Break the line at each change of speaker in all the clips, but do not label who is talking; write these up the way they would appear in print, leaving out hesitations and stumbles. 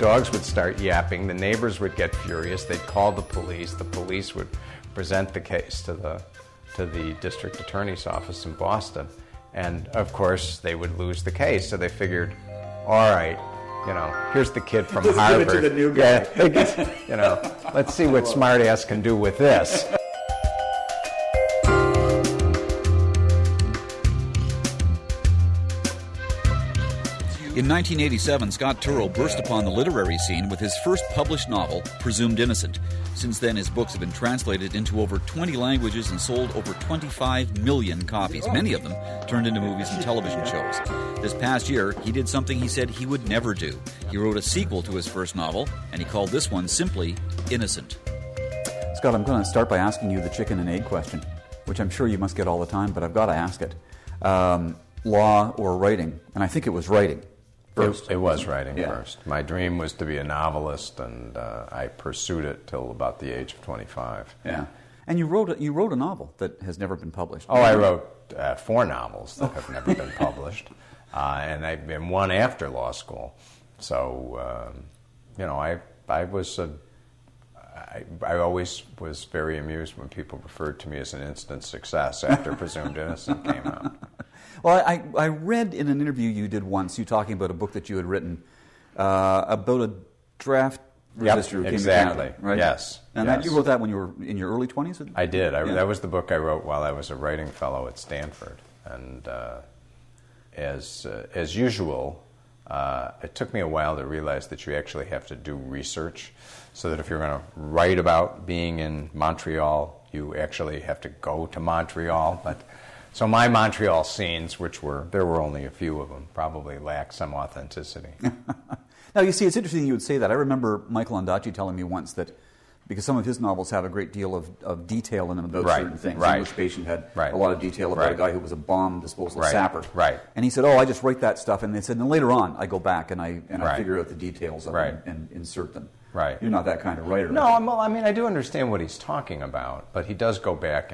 dogs would start yapping, the neighbors would get furious, they'd call the police would present the case to the district attorney's office in Boston, and of course they would lose the case, so they figured, all right, here's the kid from Harvard.
Give it to the new guy.
Let's see what smart-ass can do with this.
In 1987, Scott Turow burst upon the literary scene with his first published novel, Presumed Innocent. Since then, his books have been translated into over 20 languages and sold over 25 million copies, many of them turned into movies and television shows. This past year, he did something he said he would never do. He wrote a sequel to his first novel, and he called this one simply Innocent.
Scott, I'm going to start by asking you the chicken and egg question, which I'm sure you must get all the time, but I've got to ask it. Law or writing? And I think it was writing.
It was writing first. My dream was to be a novelist, and I pursued it till about the age of 25.
Yeah. And you wrote a novel that has never been published.
Oh, I wrote 4 novels that have never been published, and I've been one after law school. So, I always was very amused when people referred to me as an instant success after Presumed Innocent came out.
Well, I read in an interview you did once, you talking about a book that you had written about a draft resistor who came to Canada, right?
Yes.
And you wrote that when you were in your early 20s?
I did. That was the book I wrote while I was a writing fellow at Stanford. And as usual, it took me a while to realize that you actually have to do research, so that if you're going to write about being in Montreal, you actually have to go to Montreal. So my Montreal scenes, there were only a few of them, probably lack some authenticity.
Now, you see, it's interesting you would say that. I remember Michael Ondaatje telling me once that because some of his novels have a great deal of detail in them about certain things.
Right.
English Patient had a lot of detail about a guy who was a bomb disposal sapper.
Right.
And he said, I just write that stuff. And they said, and later on, I go back and I figure out the details of them and insert them.
Right.
You're not that kind of writer.
No, I do understand what he's talking about, but he does go back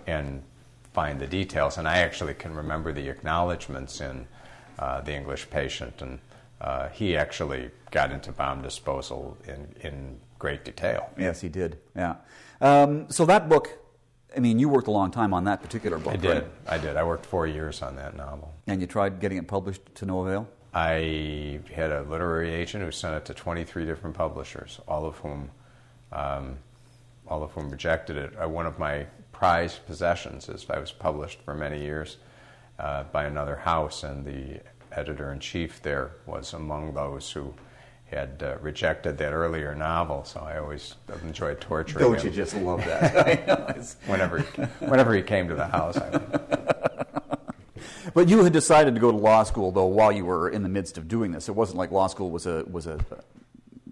and find the details, and I actually can remember the acknowledgments in The English Patient, and he actually got into bomb disposal in great detail.
Yes, he did, yeah. So that book, you worked a long time on that particular book,
I did. I worked 4 years on that novel.
And you tried getting it published to no avail?
I had a literary agent who sent it to 23 different publishers, all of whom rejected it. One of my prized possessions is I was published for many years by another house, and the editor-in-chief there was among those who had rejected that earlier novel, so I always enjoyed torturing him.
Don't you just love that? I know.
Whenever he came to the house.
But you had decided to go to law school, though, while you were in the midst of doing this. It wasn't like law school was a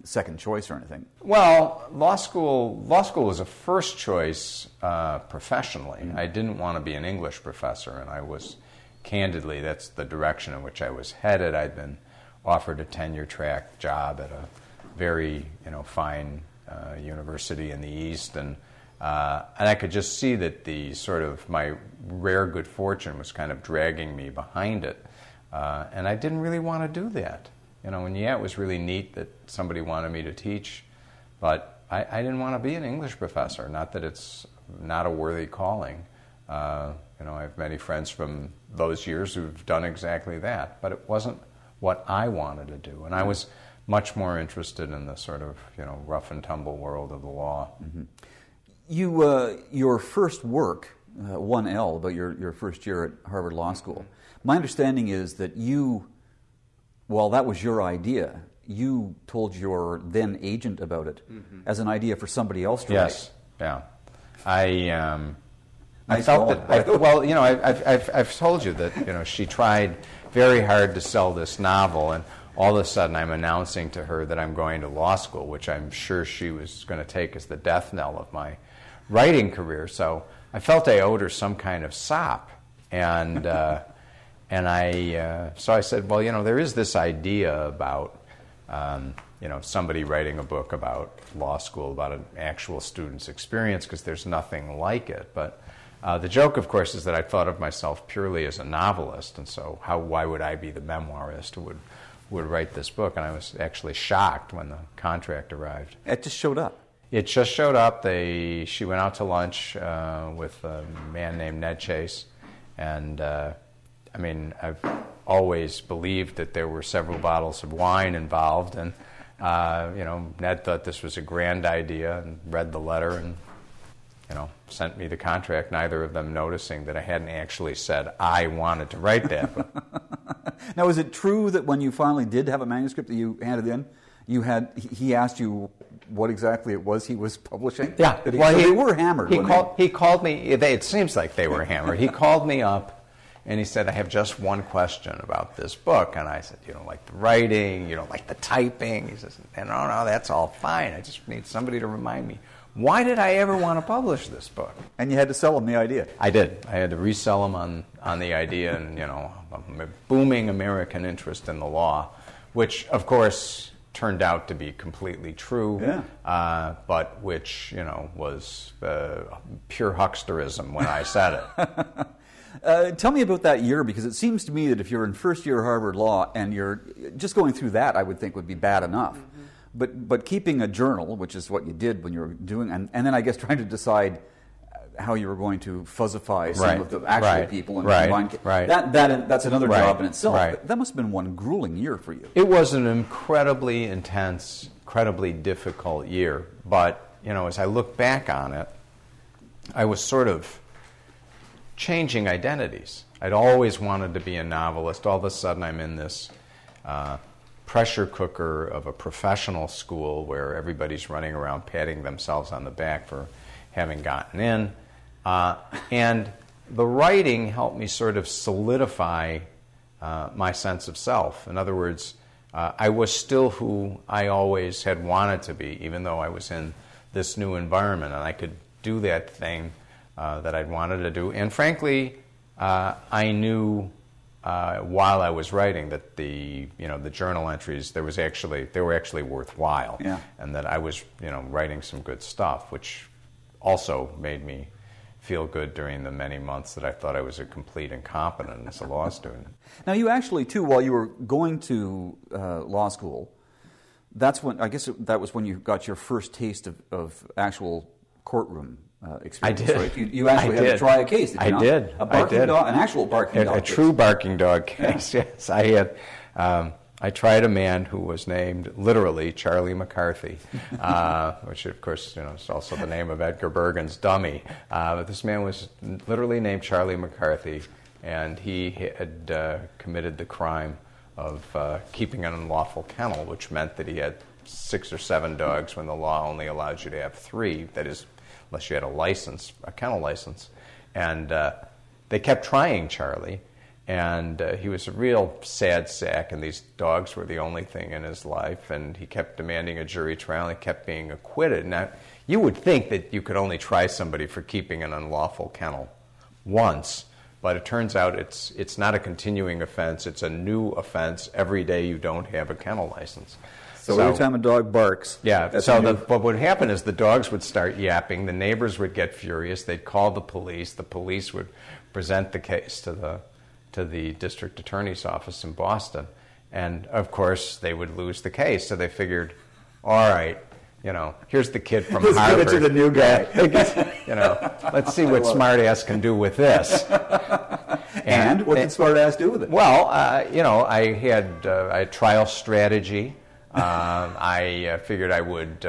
second choice or anything.
Well, law school was a first choice professionally. Mm-hmm. I didn't want to be an English professor, and I was, candidly, that's the direction in which I was headed. I'd been offered a tenure-track job at a very, fine university in the East, and I could just see that the sort of my rare good fortune was kind of dragging me behind it, and I didn't really want to do that. And it was really neat that somebody wanted me to teach, but I didn't want to be an English professor. Not that it's not a worthy calling. I have many friends from those years who've done exactly that, but it wasn't what I wanted to do. And I was much more interested in the sort of, rough and tumble world of the law.
Mm-hmm. Your first work, 1L, about your first year at Harvard Law School, my understanding is that that was your idea. You told your then agent about it as an idea for somebody else to write.
Yes, yeah. I felt that. I've told you that she tried very hard to sell this novel, and all of a sudden I'm announcing to her that I'm going to law school, which I'm sure she was going to take as the death knell of my writing career. So I felt I owed her some kind of sop, and so I said, well, there is this idea about somebody writing a book about law school, about an actual student's experience, because there's nothing like it. But the joke, of course, is that I thought of myself purely as a novelist, and so why would I be the memoirist who would would write this book, and I was actually shocked when the contract arrived.
It just showed up.
It just showed up. She went out to lunch with a man named Ned Chase, and I've always believed that there were several bottles of wine involved, and Ned thought this was a grand idea and read the letter and sent me the contract, neither of them noticing that I hadn't actually said I wanted to write that book.
Now, is it true that when you finally did have a manuscript that you handed in, he asked you what exactly it was he was publishing?
Yeah.
So they were hammered.
He called me. It seems like they were hammered. He called me up and he said, "I have just one question about this book." And I said, "You don't like the writing? You don't like the typing?" He says, "No, that's all fine. I just need somebody to remind me. Why did I ever want to publish this book?"
And you had to sell him the idea.
I did. I had to resell him on the idea and, a booming American interest in the law, which, of course, turned out to be completely true, but which, was pure hucksterism when I said it.
Tell me about that year, because it seems to me that if you're in first year Harvard Law and you're just going through that, I would think would be bad enough. Mm-hmm. But keeping a journal, which is what you did when you were doing, and then I guess trying to decide how you were going to fuzzify some of the actual people and combine. That's another job in itself. Right. That must have been one grueling year for you.
It was an incredibly intense, incredibly difficult year. But, as I look back on it, I was sort of changing identities. I'd always wanted to be a novelist. All of a sudden I'm in this pressure cooker of a professional school where everybody's running around patting themselves on the back for having gotten in. And the writing helped me sort of solidify my sense of self. In other words, I was still who I always had wanted to be, even though I was in this new environment, and I could do that thing that I'd wanted to do. And frankly, I knew while I was writing that the journal entries they were actually worthwhile, and that I was writing some good stuff, which also made me feel good during the many months that I thought I was a complete incompetent as a law student.
Now, you actually, too, while you were going to law school, that was when you got your first taste of actual courtroom experience.
I did.
Right? You actually had to try a case. Did you not?
Did.
A barking dog, an actual barking dog.
A true barking dog case. Yes, I had. I tried a man who was named literally Charlie McCarthy, which of course is also the name of Edgar Bergen's dummy. But this man was literally named Charlie McCarthy, and he had committed the crime of keeping an unlawful kennel, which meant that he had 6 or 7 dogs when the law only allowed you to have 3. That is, unless you had a kennel license. And they kept trying Charlie. And he was a real sad sack, and these dogs were the only thing in his life, and he kept demanding a jury trial, and he kept being acquitted. Now, you would think that you could only try somebody for keeping an unlawful kennel once, but it turns out it's not a continuing offense, it's a new offense every day you don't have a kennel license.
So every time a dog barks...
Yeah, but what would happen is the dogs would start yapping, the neighbors would get furious, they'd call the police would present the case to the district attorney's office in Boston, and of course they would lose the case. So they figured, all right, here's the kid from Harvard.
Let's give it to the new guy.
Let's see what smartass can do with this.
And what did smartass do with it?
Well, I had trial strategy. I figured I would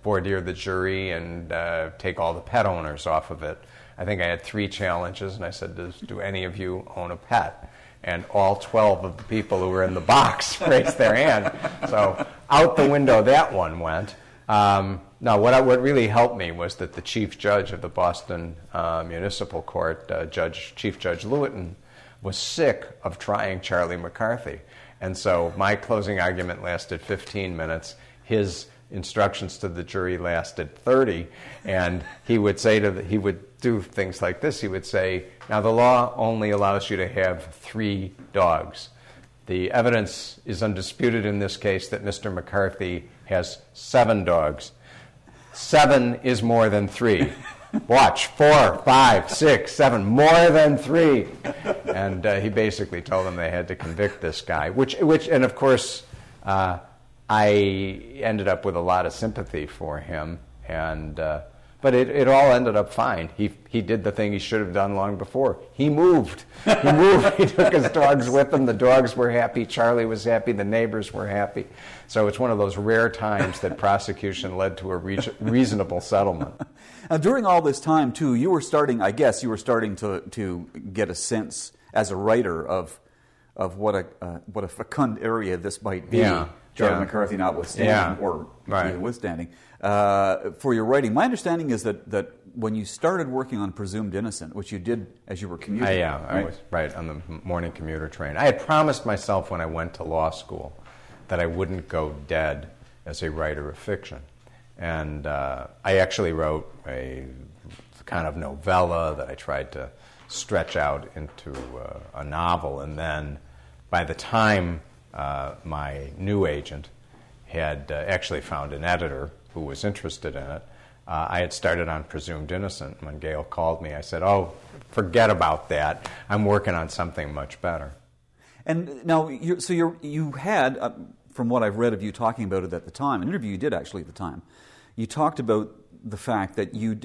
voir dire the jury and take all the pet owners off of it. I think I had 3 challenges, and I said, do any of you own a pet? And all 12 of the people who were in the box raised their hand. So out the window that one went. Now, what really helped me was that the chief judge of the Boston Municipal Court, Chief Judge Lewitton, was sick of trying Charlie McCarthy. And so my closing argument lasted 15 minutes. His instructions to the jury lasted 30, and he would do things like this. He would say, now the law only allows you to have 3 dogs. The evidence is undisputed in this case that Mr. McCarthy has 7 dogs. 7 is more than 3. Watch, 4, 5, 6, 7, more than 3. And he basically told them they had to convict this guy, which and of course, I ended up with a lot of sympathy for him, and but it all ended up fine. He did the thing he should have done long before. He moved. He moved. He took his dogs with him. The dogs were happy. Charlie was happy. The neighbors were happy. So it's one of those rare times that prosecution led to a reasonable settlement.
Now, during all this time, too, you were starting to get a sense as a writer of what a fecund area this might be.
Yeah.
John McCarthy notwithstanding, or withstanding, for your writing. My understanding is that when you started working on Presumed Innocent, which you did as you were commuting.
I was on the morning commuter train. I had promised myself when I went to law school that I wouldn't go dead as a writer of fiction. And I actually wrote a kind of novella that I tried to stretch out into a novel. And then by the time my new agent had actually found an editor who was interested in it, I had started on Presumed Innocent. When Gail called me, I said, "Oh, forget about that. I'm working on something much better."
And now, you had, from what I've read of you talking about it at the time, an interview you did actually at the time, you talked about the fact that you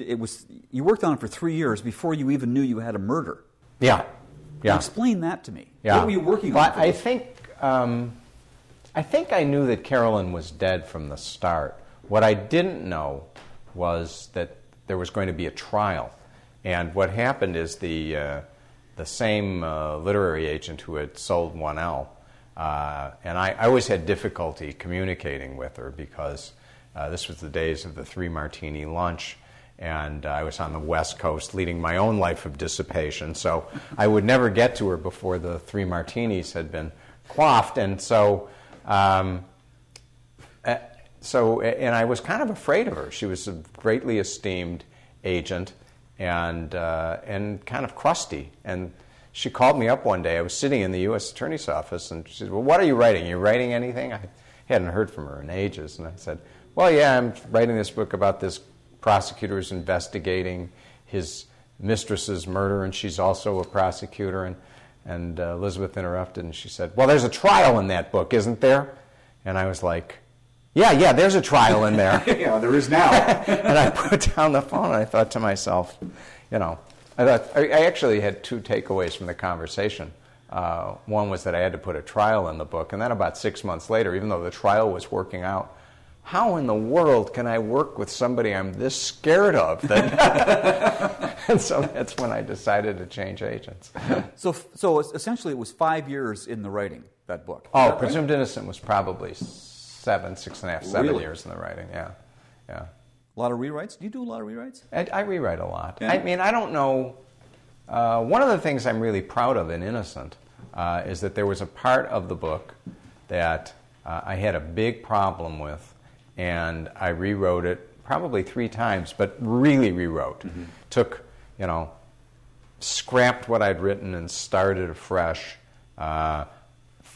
worked on it for 3 years before you even knew you had a murder.
Yeah.
Now explain that to me.
Yeah.
What were you working on?
I think I knew that Carolyn was dead from the start. What I didn't know was that there was going to be a trial. And what happened is the same literary agent who had sold 1L, and I always had difficulty communicating with her because this was the days of the 3-martini lunch, and I was on the West Coast leading my own life of dissipation, so I would never get to her before the 3 martinis had been quaffed, and so and I was kind of afraid of her. She was a greatly esteemed agent and kind of crusty. And she called me up one day. I was sitting in the U.S. Attorney's office, and she said, "Well, what are you writing? Are you writing anything?" I hadn't heard from her in ages, and I said, "Well, yeah, I'm writing this book about this prosecutor who's investigating his mistress's murder, and she's also a prosecutor." And Elizabeth interrupted, and she said, "Well, there's a trial in that book, isn't there?" And I was like, yeah, there's a trial in there.
Yeah, there is now.
And I put down the phone, and I thought to myself, I actually had 2 takeaways from the conversation. One was that I had to put a trial in the book, and then about 6 months later, even though the trial was working out, how in the world can I work with somebody I'm this scared of? And so that's when I decided to change agents.
So essentially it was 5 years in the writing, that book.
Oh, Presumed Innocent was probably 6.5, 7
Really?
years in the writing, yeah.
A lot of rewrites? Do you do a lot of rewrites?
I rewrite a lot.
Yeah.
I mean, I don't know. One of the things I'm really proud of in Innocent is that there was a part of the book that I had a big problem with, and I rewrote it probably 3 times, but really rewrote. Mm-hmm. Took, scrapped what I'd written and started afresh.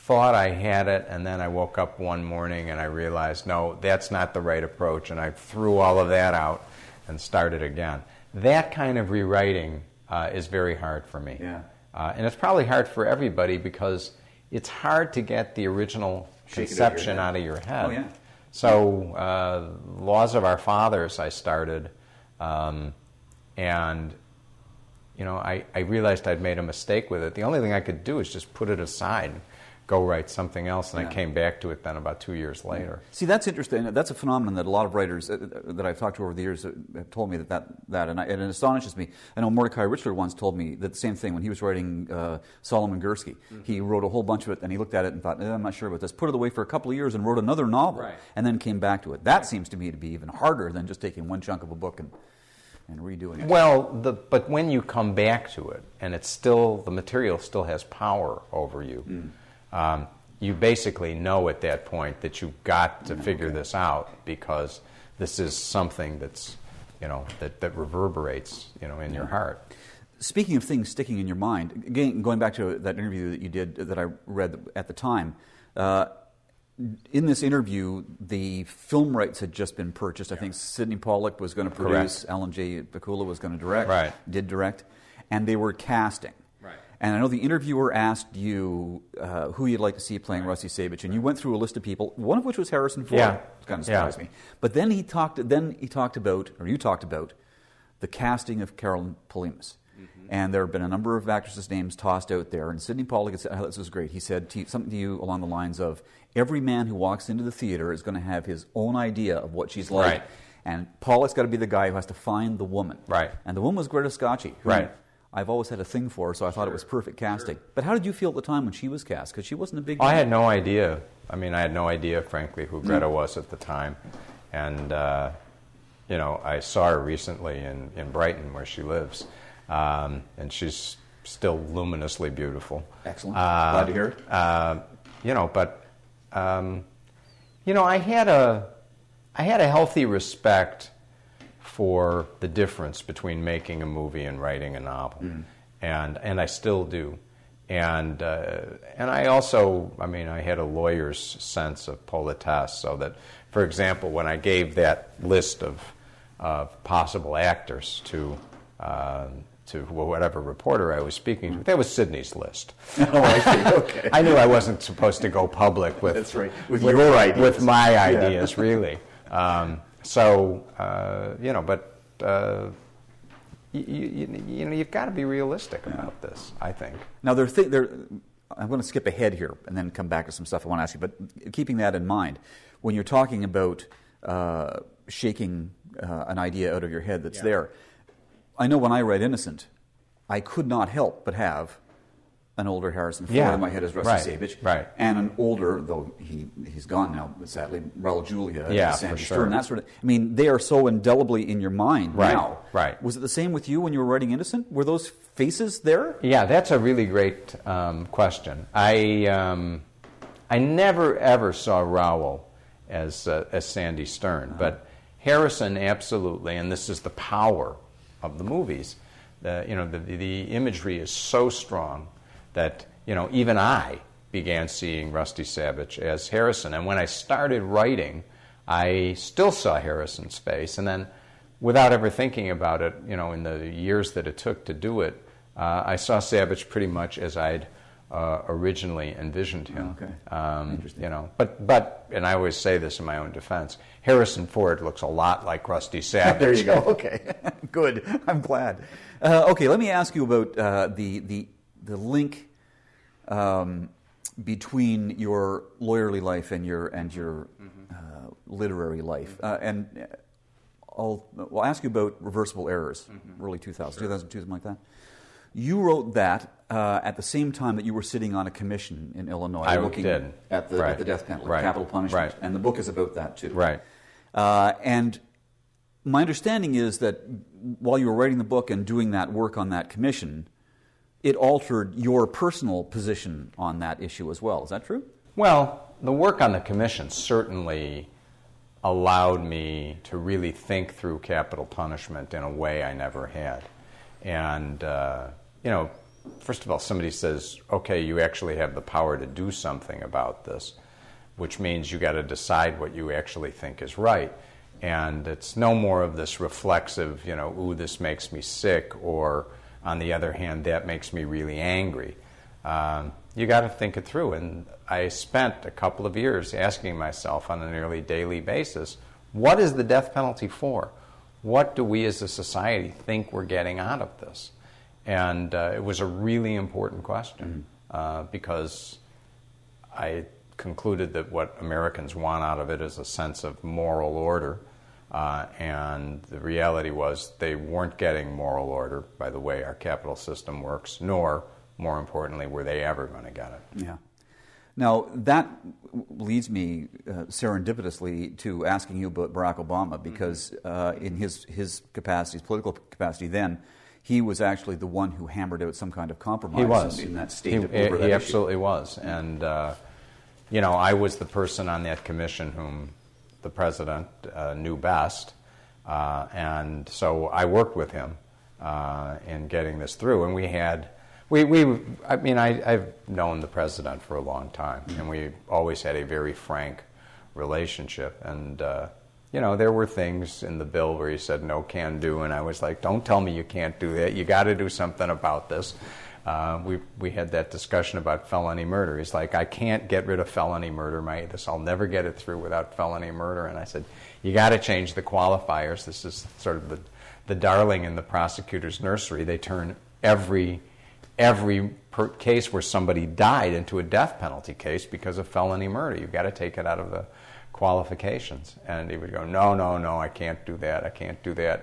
Thought I had it, and then I woke up one morning and I realized, no, that's not the right approach, and I threw all of that out and started again. That kind of rewriting is very hard for me.
Yeah.
And it's probably hard for everybody because it's hard to get the original conception out of your head.
Oh, yeah.
So, Laws of Our Fathers I started, and I realized I'd made a mistake with it. The only thing I could do is just put it aside, go write something else, and I came back to it then about 2 years later.
See, that's interesting. That's a phenomenon that a lot of writers that I've talked to over the years have told me that and it astonishes me. I know Mordecai Richler once told me that the same thing when he was writing Solomon Gursky. Mm-hmm. He wrote a whole bunch of it, and he looked at it and thought, I'm not sure about this. Put it away for a couple of years and wrote another novel, and then came back to it. That seems to me to be even harder than just taking one chunk of a book and redoing it.
Well, but when you come back to it, and it's still, the material still has power over you, you basically know at that point that you've got to figure this out because this is something that's, that reverberates, in your heart.
Speaking of things sticking in your mind, again, going back to that interview that you did that I read at the time, in this interview, the film rights had just been purchased. I think Sidney Pollack was going to produce,
Correct.
Alan J. Bakula was going to direct,
Right.
did direct, and they were casting.
Right.
And I know the interviewer asked you who you'd like to see playing Rusty Sabich, and you went through a list of people, one of which was Harrison Ford.
Yeah.
It kind of surprised me. But then you talked about the casting of Carolyn Polimas. And there have been a number of actresses' names tossed out there. And Sidney Pollack had said, oh, this was great. He said something to you along the lines of, every man who walks into the theater is going to have his own idea of what she's like.
Right.
And Pollack's got to be the guy who has to find the woman.
Right.
And the woman was Greta Scacchi, who
Right.
I've always had a thing for, so I thought it was perfect casting. But how did you feel at the time when she was cast? Because she wasn't a big...
I had no idea. I mean, I had no idea, frankly, who Greta was at the time. And, I saw her recently in Brighton, where she lives. And she's still luminously beautiful.
Excellent. Glad to hear it.
I had a healthy respect for the difference between making a movie and writing a novel, and I still do. And I also, I had a lawyer's sense of politesse, so that, for example, when I gave that list of possible actors to whatever reporter I was speaking to, that was Sidney's list.
Oh, I see. Okay.
I knew I wasn't supposed to go public with
That's right. With your ideas.
with my ideas, really. You've got to be realistic about this, I think.
Now, I'm going to skip ahead here and then come back to some stuff I want to ask you, but keeping that in mind, when you're talking about shaking an idea out of your head that's there, I know when I read Innocent, I could not help but have an older Harrison Ford in my head as Rusty Sabich,
right.
and an older, though he's gone now, sadly, Raul Julia, Sandy
for sure.
Stern, that sort of. I mean, they are so indelibly in your mind now.
Right.
Was it the same with you when you were writing Innocent? Were those faces there?
Yeah, that's a really great question. I never ever saw Raul as Sandy Stern, but Harrison absolutely, and this is the power of the movies. The imagery is so strong that even I began seeing Rusty Sabich as Harrison. And when I started writing, I still saw Harrison's face. And then, without ever thinking about it, in the years that it took to do it, I saw Sabich pretty much as I'd originally envisioned him.
Okay. Interesting.
But and I always say this in my own defense, Harrison Ford looks a lot like Rusty Sabich.
There you go. Okay. Good. I'm glad. Okay, let me ask you about the link between your lawyerly life and your literary life. And I'll ask you about Reversible Errors, early 2000, 2002, something like that. You wrote that at the same time that you were sitting on a commission in Illinois looking at the death penalty, capital punishment. And the book is about that, too.
Right.
And my understanding is that while you were writing the book and doing that work on that commission, it altered your personal position on that issue as well. Is that true?
Well, the work on the commission certainly allowed me to really think through capital punishment in a way I never had. And, first of all, somebody says, okay, you actually have the power to do something about this, which means you got to decide what you actually think is right. And it's no more of this reflexive, ooh, this makes me sick, or on the other hand, that makes me really angry. You got to think it through. And I spent a couple of years asking myself on a nearly daily basis, what is the death penalty for? What do we as a society think we're getting out of this? And it was a really important question because I concluded that what Americans want out of it is a sense of moral order. And the reality was they weren't getting moral order by the way our capital system works, nor, more importantly, were they ever going to get it.
Yeah. Now, that leads me serendipitously to asking you about Barack Obama, because in his capacity, his political capacity then, he was actually the one who hammered out some kind of compromise.
He was.
In that state.
He absolutely was. And, I was the person on that commission whom the president knew best. And so I worked with him in getting this through. And we had I've known the president for a long time, and we always had a very frank relationship. And, there were things in the bill where he said, no can do, and I was like, don't tell me you can't do that. You got to do something about this. We had that discussion about felony murder. He's like, I can't get rid of felony murder. I'll never get it through without felony murder. And I said, you got to change the qualifiers. This is sort of the darling in the prosecutor's nursery. They turn every case where somebody died into a death penalty case because of felony murder. You've got to take it out of the qualifications. And he would go, no, I can't do that.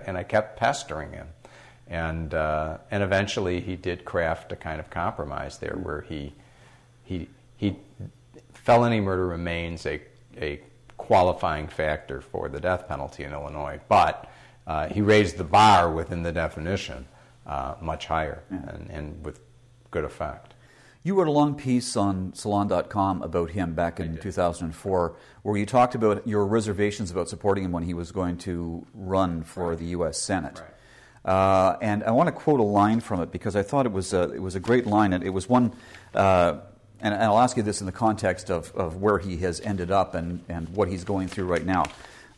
And I kept pestering him. And eventually he did craft a kind of compromise there where he felony murder remains a qualifying factor for the death penalty in Illinois, but he raised the bar within the definition much higher, and with good effect.
You wrote a long piece on Salon.com about him back in 2004, where you talked about your reservations about supporting him when he was going to run for the U.S. Senate. Right. And I want to quote a line from it because I thought it was a great line, and it was one. And I'll ask you this in the context of where he has ended up and what he's going through right now.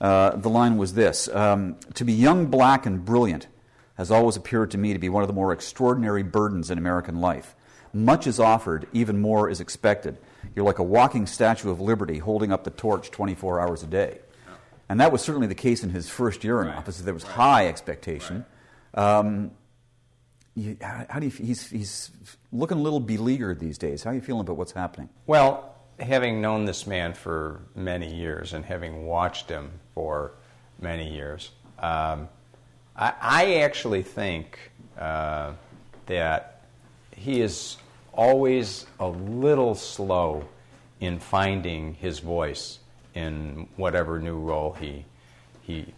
The line was this: "To be young, black, and brilliant has always appeared to me to be one of the more extraordinary burdens in American life. Much is offered, even more is expected. You're like a walking Statue of Liberty holding up the torch 24 hours a day." And that was certainly the case in his first year in office. There was high expectation. How do you? He's looking a little beleaguered these days. How are you feeling about what's happening?
Well, having known this man for many years and having watched him for many years, I actually think that he is always a little slow in finding his voice in whatever new role he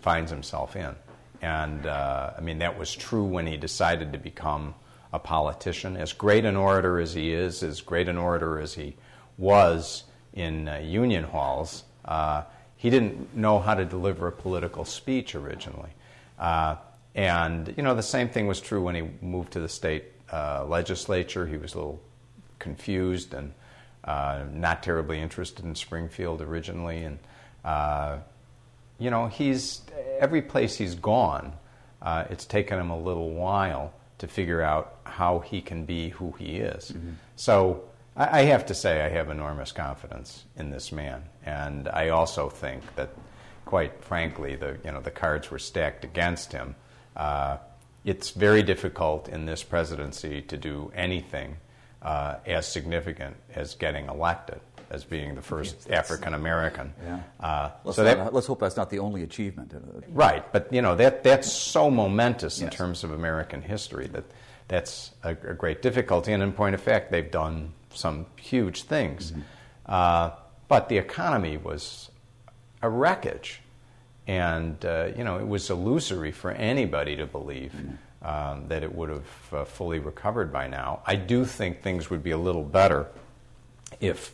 finds himself in. And, that was true when he decided to become a politician. As great an orator as he is, as great an orator as he was in union halls, he didn't know how to deliver a political speech originally. And the same thing was true when he moved to the state legislature. He was a little confused and not terribly interested in Springfield originally. And, every place he's gone, it's taken him a little while to figure out how he can be who he is. Mm-hmm. So I have to say I have enormous confidence in this man. And I also think that, quite frankly, the cards were stacked against him. It's very difficult in this presidency to do anything as significant as getting elected, as being the first African American.
Yeah. Let's hope that's not the only achievement.
Right, but that's so momentous in terms of American history that's a great difficulty. And in point of fact, they've done some huge things. Mm-hmm. But the economy was a wreckage, and it was illusory for anybody to believe that it would have fully recovered by now. I do think things would be a little better if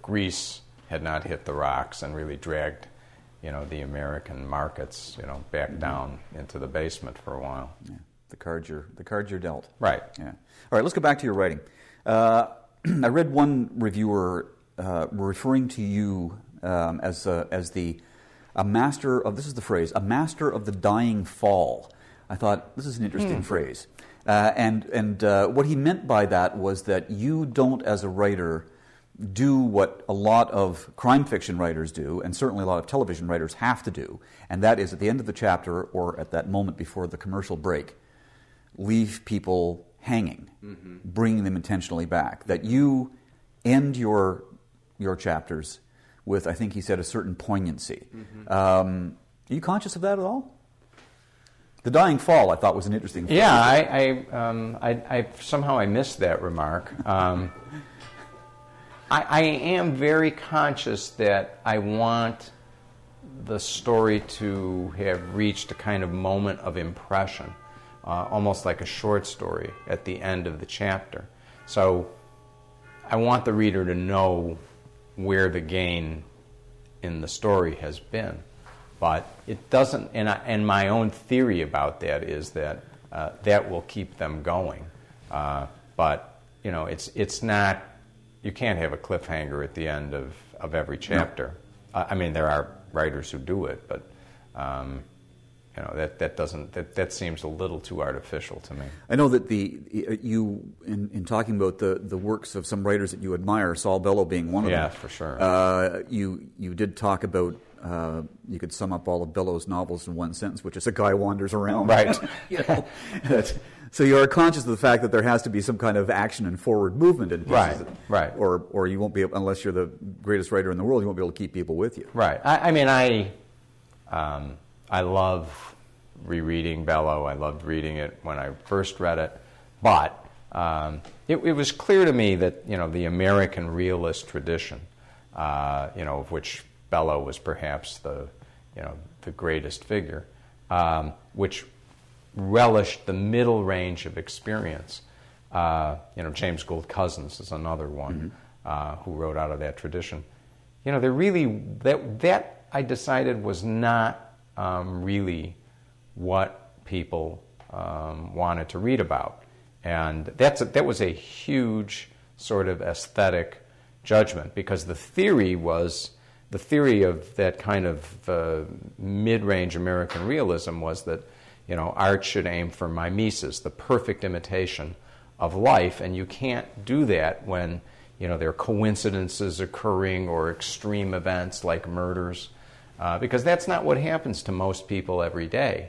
Greece had not hit the rocks and really dragged, the American markets, back down into the basement for a while.
Yeah. The cards you're dealt.
Right.
Yeah. All right. Let's go back to your writing. I read one reviewer referring to you as a master of, this is the phrase, a master of the dying fall. I thought this is an interesting phrase, and what he meant by that was that you don't, as a writer, do what a lot of crime fiction writers do, and certainly a lot of television writers have to do, and that is at the end of the chapter or at that moment before the commercial break, leave people hanging, bringing them intentionally back. That you end your chapters with, I think he said, a certain poignancy. Are you conscious of that at all? The dying fall, I thought, was an interesting phrase.
Yeah, I somehow I missed that remark. I am very conscious that I want the story to have reached a kind of moment of impression, almost like a short story at the end of the chapter. So I want the reader to know where the gain in the story has been. But it doesn't, and my own theory about that is that that will keep them going. But it's not. You can't have a cliffhanger at the end of every chapter. No. I mean, there are writers who do it, but that seems a little too artificial to me.
I know that you in talking about the works of some writers that you admire, Saul Bellow being one of them.
Yeah, for sure.
You did talk about you could sum up all of Bellow's novels in one sentence, which is a guy wanders around.
Right.
So you are conscious of the fact that there has to be some kind of action and forward movement in pieces.
Right.
Or you won't be, unless you're the greatest writer in the world, you won't be able to keep people with you.
Right. I love rereading Bellow. I loved reading it when I first read it, but it was clear to me that the American realist tradition, of which Bellow was perhaps the greatest figure, which relished the middle range of experience. James Gould Cousins is another one who wrote out of that tradition. They're really that I decided was not really what people wanted to read about, and that was a huge sort of aesthetic judgment, because the theory of that kind of mid-range American realism was that art should aim for mimesis, the perfect imitation of life, and you can't do that when there are coincidences occurring or extreme events like murders, because that's not what happens to most people every day.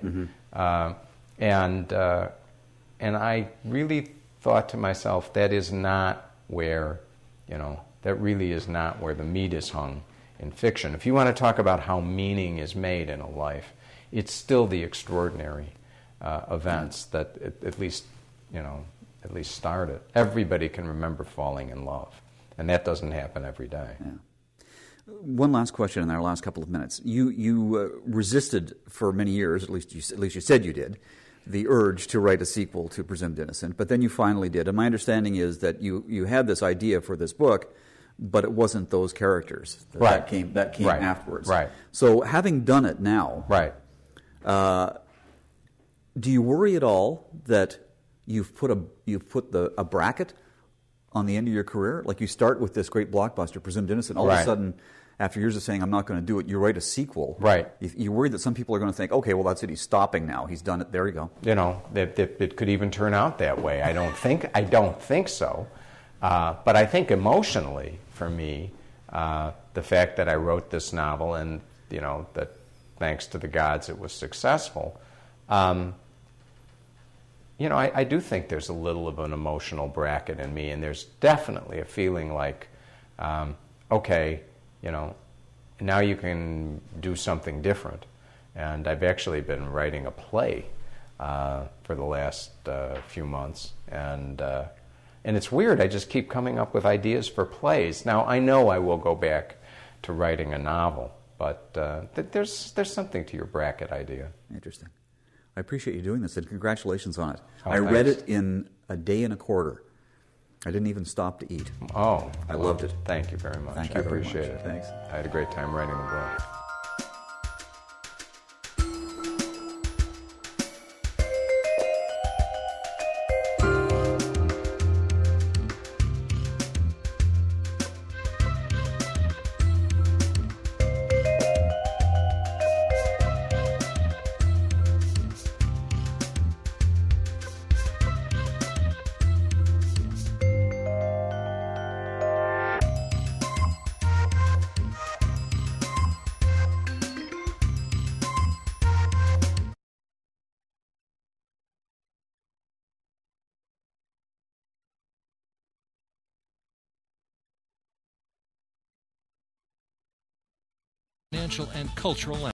And I really thought to myself, that is not where that really is not where the meat is hung in fiction. If you want to talk about how meaning is made in a life, it's still the extraordinary events that at least start it. Everybody can remember falling in love, and that doesn't happen every day.
Yeah. One last question in our last couple of minutes. You resisted for many years, at least you said you did, the urge to write a sequel to Presumed Innocent, but then you finally did. And my understanding is that you had this idea for this book, but it wasn't those characters. That came
right.
afterwards.
Right.
So having done it now,
right.
Do you worry at all that you've put a bracket on the end of your career? Like you start with this great blockbuster, Presumed Innocent, all of a sudden, after years of saying, I'm not going to do it, you write a sequel.
Right.
You're worried that some people are going to think, okay, well, that's it, he's stopping now. He's done it. There you go.
It could even turn out that way. I don't think so. But I think emotionally, for me, the fact that I wrote this novel and, that thanks to the gods it was successful, I do think there's a little of an emotional bracket in me, and there's definitely a feeling like, okay, now you can do something different. And I've actually been writing a play for the last few months, and it's weird. I just keep coming up with ideas for plays. Now I know I will go back to writing a novel, but there's something to your bracket idea.
Interesting. I appreciate you doing this, and congratulations on it.
Oh,
I read it in a day and a quarter. I didn't even stop to eat.
Oh,
I loved it.
Thank you very much.
Thank you
I appreciate it.
Thanks.
I had a great time writing the book.
Financial and cultural